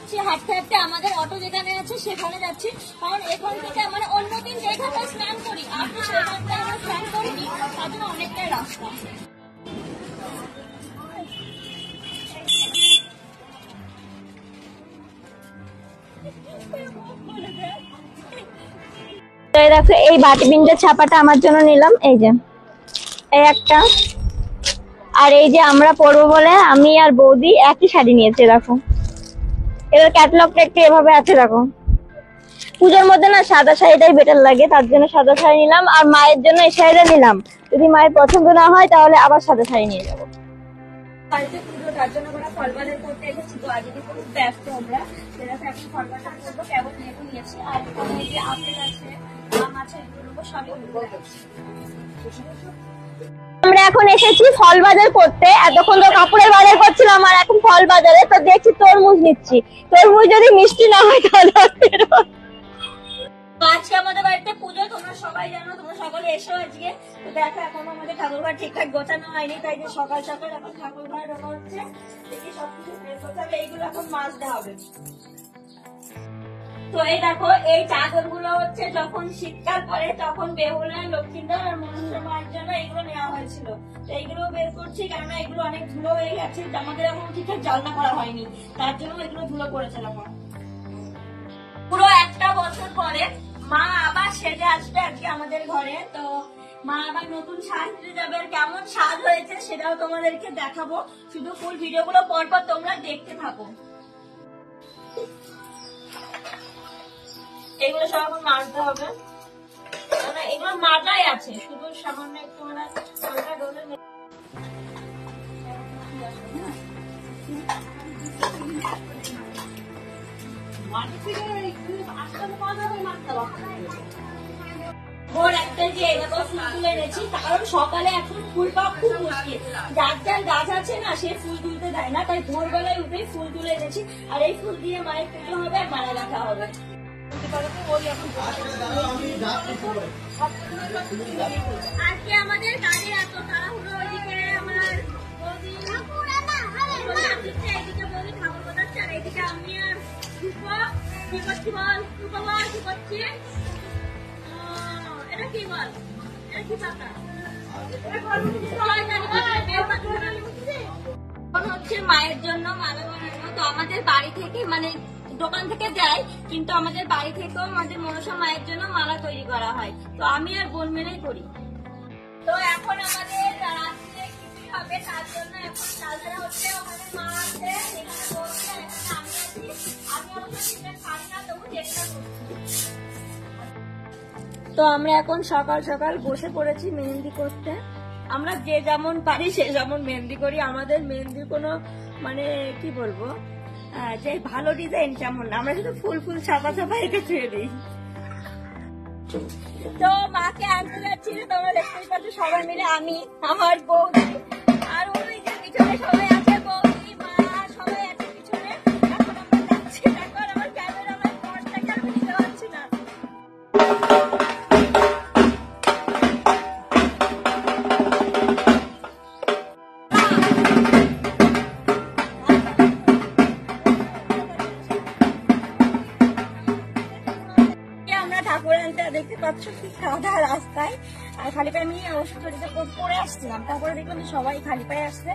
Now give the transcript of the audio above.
যাচ্ছি হাঁটতে হাঁটতে, আমাদের অটো যেখানে আছে সেখানে যাচ্ছি, কারণ এখান থেকে মানে অন্যদিন যেখানে স্নান করি আপনি সেখানটা আমরা স্নান করিনি, তার জন্য অনেকটাই রাস্তা। দেখো এই বাটি বিনটা ছাপাটা আমার জন্য নিলাম, এই যে এই একটা, আর এই যে আমরা পরবো বলে আমি আর বৌদি একই শাড়ি নিয়েছে। দেখো এবার ক্যাটালগটা একটু এভাবে আছে। দেখো পুজোর মধ্যে না সাদা শাড়িটাই বেটার লাগে, তার জন্য সাদা শাড়ি নিলাম, আর মায়ের জন্য এই শাড়িটা নিলাম। যদি মায়ের পছন্দ না হয় তাহলে আবার সাদা শাড়ি নিয়ে যাবো। বাড়িতে পুজো, তার জন্য আমরা ফল বাজার করতে এসেছি। তো আজকে খুব ব্যস্ত আমরা, সেটাতে এখন ফল বাজার করবো, কেবল লেবু নিয়েছি, আর এখানে যে আপেল আছে, আম আছে, এগুলো সবই করছি। আমরা এখন এসেছি ফল বাজার করতে, এতক্ষণ তো কাপড়ের বাজার করছিলাম আর এখন ফল বাজারে। তো দেখছি তরমুজ নিচ্ছি, তরমুজ যদি মিষ্টি না হয় তাহলে আজকে আমাদের বাড়িতে পুজো, তোমরা সবাই জানো, তোমরা সকলে এসো আজকে। তো দেখো এখন আমাদের ঠাকুর ঘর ঠিকঠাক গোছানো হয়নি, তাই যে সকাল সকাল এখন ঠাকুর ঘর ঢোকা হচ্ছে, দেখি সবকিছু বের করতে হবে, এইগুলো এখন মাছ দেওয়া হবে। তো এই দেখো এই চাদর গুলো হচ্ছে যখন শীতকাল পরে তখন বেহুলা, লক্ষ্মীন্দর আর মনসা মায়ের জন্য এগুলো নেওয়া হয়েছিল। তো এইগুলো বের করছি, কেননা এগুলো অনেক ধুলো হয়ে গেছে, আমাদের এখন ঠিকঠাক জ্বালনা করা হয়নি, তার জন্য এগুলো ধুলো পড়েছে। এখন পুরো একটা বছর পরে মা আবার সেজে আসবে আজকে আমাদের ঘরে। তো মা আবার নতুন সাজতে যাবে, আর কেমন সাজ হয়েছে সেটাও তোমাদেরকে দেখাবো। শুধু ফুল ভিডিও গুলো পরপর তোমরা দেখতে থাকো। এগুলো সব এখন মাজতে হবে, এগুলো মাজাই আছে, শুধু সামান্য একটু আমরা হালকা ডলে ভোর একটা যে এরকম ফুল তুলে এনেছি, কারণ সকালে এখন ফুল পাওয়া খুব মুশকিল, যার যার গাছ আছে না সে ফুল তুলতে দেয় না, তাই ভোরবেলায় উঠে ফুল তুলে এনেছি। আর এই ফুল দিয়ে মায়ের পুজো হবে আর মালা রাখা হবে। আজকে আমাদের কাজে এত তাড়াহুড়ো, ওইদিকে আমার এইদিকে বৌদি ঠাকুর বাজাচ্ছে, আর এইদিকে আমি আর কি করছি বল, কি করছি, এটা কি বল, এটা কি পাতা হচ্ছে মায়ের জন্য মালা বানানো। তো আমাদের বাড়ি থেকে মানে দোকান থেকে যাই, কিন্তু আমাদের বাড়ি থেকেও আমাদের মনসা মায়ের জন্য মালা তৈরি করা হয়। তো আমি আর বোন মিলেই করি। তো এখন আমাদের রাত্রে খিচুড়ি হবে, তার জন্য এখন চালটা হচ্ছে, ওখানে মা আছে, এখানে বলছে, এখানে আমি আছি, আমি অবশ্য খাই না, তবু চেষ্টা করছি। তো আমরা এখন সকাল সকাল বসে পড়েছি মেহেন্দি করতে। আমরা যে যেমন পারি সে যেমন মেহেন্দি করি, আমাদের মেহেন্দির কোনো মানে কি বলবো যে ভালো ডিজাইন তেমন না, আমরা শুধু ফুল ফুল ছাপা ছাপা এঁকে ছুঁয়ে দিই। তো মাকে আনতে যাচ্ছি, তোমরা দেখতেই পাচ্ছ সবাই মিলে, আমি, আমার বৌদি, আর ওই যে পিছনে সবাই আছে, বৌদি, মা, সবাই আছে পিছনে। এখন আমরা যাচ্ছি, এখন আমার ক্যামেরা আমার ফোনটাকে আমি নিতে পারছি না। ঠাকুর আনতে দেখতে পাচ্ছ কি সাদা রাস্তায়, আর খালি পায়ে আমি অবশ্য পরে আসছিলাম, তারপরে দেখলাম সবাই খালি পায়ে আসছে।